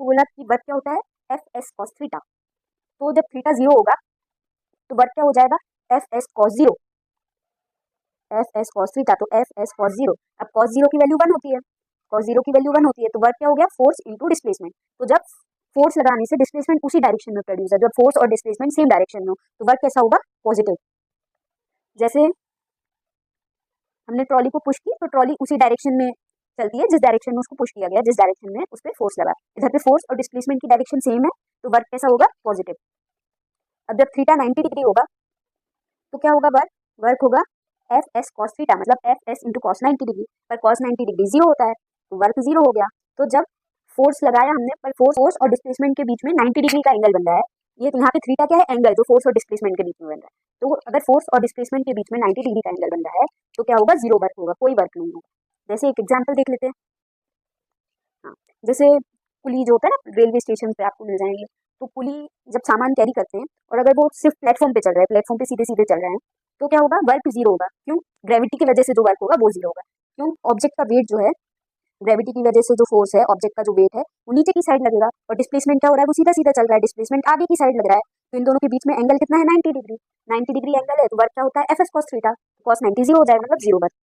आपको बोला कि वर्क क्या होता है, एफ एस कॉस थीटा। तो जब थीटा 0 होगा तो वर्क क्या हो जाएगा, F S cos 0, F S cos theta, तो एफ एस कॉस 0। अब कॉस 0 की वैल्यू 1 होती है, कॉस 0 की वैल्यू 1 होती है, तो वर्क क्या हो गया, फोर्स इंटू डिस्प्लेसमेंट। तो जब फोर्स लगाने से डिस्प्लेसमेंट उसी डायरेक्शन में प्रोड्यूस है, जब फोर्स और डिस्प्लेसमेंट सेम डायरेक्शन में हो तो वर्क कैसा होगा, पॉजिटिव। जैसे हमने ट्रॉली को पुश की तो ट्रॉली उसी डायरेक्शन में चलती है जिस डायरेक्शन में उसको पुश किया गया, जिस डायरेक्शन में उस पर फोर्स लगा। इधर पे फोर्स और डिस्प्लेसमेंट की डायरेक्शन सेम है तो वर्क कैसा होगा, पॉजिटिव। अब जब थीटा 90 डिग्री होगा तो क्या होगा, वर्क वर्क होगा एफ एस कॉस थीटा, मतलब F S into cos 90 degree, पर कॉस 90 डिग्री 0 होता है तो वर्क 0 हो गया। तो जब फोर्स लगाया हमने, पर फोर्स और डिस्प्लेसमेंट के बीच में 90 डिग्री का एंगल बन रहा है, ये यहाँ पे थीटा क्या है, एंगल जो फोर्स और डिस्प्लेसमेंट के बीच में बन रहा है। तो अगर फोर्स और डिस्प्लेसमेंट के बीच में 90 डिग्री का एंगल बन रहा है तो क्या होगा, 0 वर्क होगा, कोई वर्क नहीं होगा। जैसे एक एग्जाम्पल देख लेते हैं। हाँ, जैसे पुली जो होता है ना, रेलवे स्टेशन पे आपको मिल जाएंगे, तो पुली जब सामान कैरी करते हैं और अगर वो सिर्फ प्लेटफॉर्म पे चल रहा है, प्लेटफॉर्म पे सीधे सीधे चल रहे हैं, तो क्या होगा, वर्क 0 होगा। क्यों, ग्रेविटी की वजह से जो वर्क होगा वो 0 होगा। क्यों, ऑब्जेक्ट का वेट जो है, ग्रेविटी की वजह से जो फोर्स है, ऑब्जेक्ट का जो वेट है वो नीचे की साइड लगेगा, और डिस्प्लेसमेंट क्या हो रहा है, वो सीधा सीधा चल रहा है, डिस्प्लेसमेंट आगे की साइड लग रहा है। तो इन दोनों के बीच में एंगल कितना है, 90 डिग्री। 90 डिग्री एंगल है तो वर्क क्या होता है, F S cos theta, cos 90 0 हो जाएगा, मतलब 0 वर्क।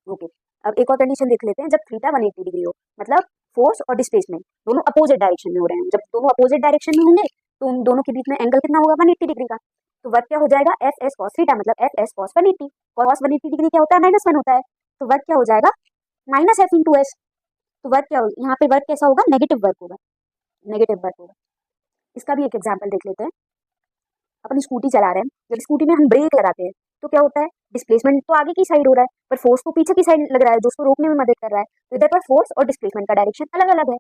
ओके, अब एक और कंडीशन देख लेते हैं, जब थीटा 180 डिग्री हो, मतलब फोर्स और डिस्प्लेसमेंट दोनों अपोजिट डायरेक्शन में हो रहे हैं। जब दोनों अपोजिट डायरेक्शन में होंगे तो उन दोनों के बीच में एंगल कितना होगा, 180 डिग्री का। तो वर्क क्या हो जाएगा, एफ एस कॉस थीटा, मतलब F S cos 180। Cos 180 degree क्या होता है, -1 होता है, तो वर्क क्या हो जाएगा, माइनस एफ इंटू एस। तो वर्क क्या होगा, यहाँ पे वर्क कैसा होगा, नेगेटिव वर्क होगा, नेगेटिव वर्क होगा। इसका भी एक एग्जाम्पल देख लेते हैं। अपन स्कूटी चला रहे हैं, जब स्कूटी में हम ब्रेक लगाते हैं तो क्या होता है, डिस्प्लेसमेंट तो आगे की साइड हो रहा है पर फोर्स तो पीछे की साइड लग रहा है जो उसको रोकने में मदद कर रहा है। तो इधर पर फोर्स और डिस्प्लेसमेंट का डायरेक्शन अलग अलग है।